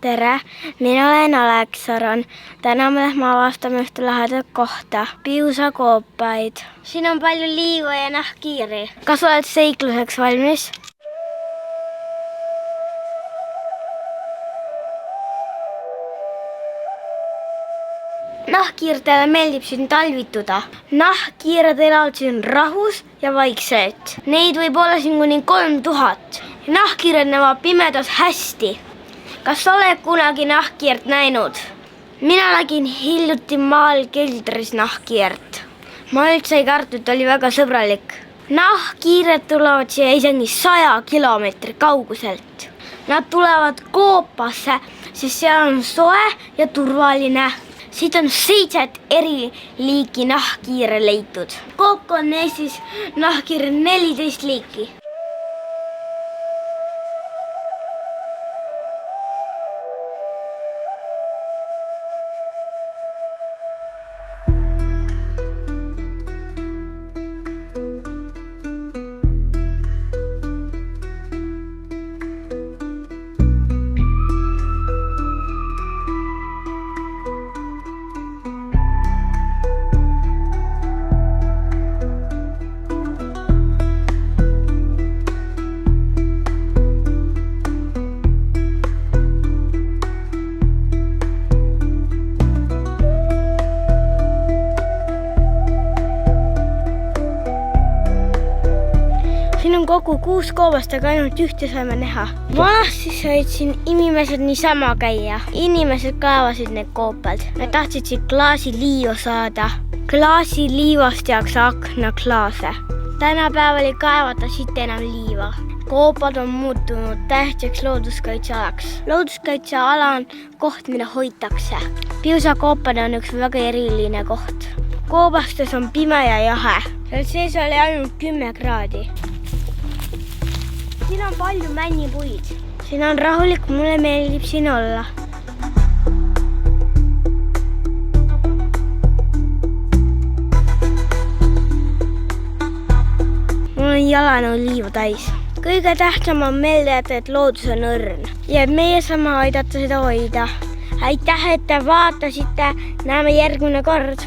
Tere, mina olen Aleksaron. Täna me lähme avastame ühte lahedat kohta, piusakoopaid. Siin on palju liiva ja nahkhiiri. Kas oled seikluseks valmis? Nahkhiirtele meeldib siin talvituda. Nahkhiired elavad siin rahus ja vaikselt. Neid võib olla siin kuni 3000. Nahkhiired näevad pimedas hästi. Kas oled kunagi nahkhiirt näinud? Mina nägin hiljuti maal keldris nahkhiirt. Ma üldse ei kartnud, oli väga sõbralik. Nahkhiired tulevad siia isegi 100 kilomeetri kauguselt. Nad tulevad koopasse, sest seal on soe ja turvaline. Siit on 7 eri liiki nahkhiire leitud. Kokku on Eestis nahkhiire 14 liiki. Siin on kogu 6 koobast, aga ainult ühte saime näha. Vanasti said siin inimesed niisama käia. Inimesed kaevasid need koopad. Nad tahtsid siit klaasiliiva saada. Klaasiliivast jaoks aknaklaase. Tänapäeval ei kaevata siit enam liiva. Koopad on muutunud tähtsaks looduskaitsealaks. Looduskaitseala on koht, mida hoitakse. Piusakoopad on üks väga eriline koht. Koobastes on pime ja jahe. Seal sees oli ainult 10 kraadi. Siin on palju männipuid. Siin on rahulik, mulle meeldib siin olla. Mul on jalanõu liiva täis. Kõige tähtsam on meelde jätta, et loodus on õrn. Ja meie saame aidata seda hoida. Aitäh, et te vaatasite. Näeme järgmine kord.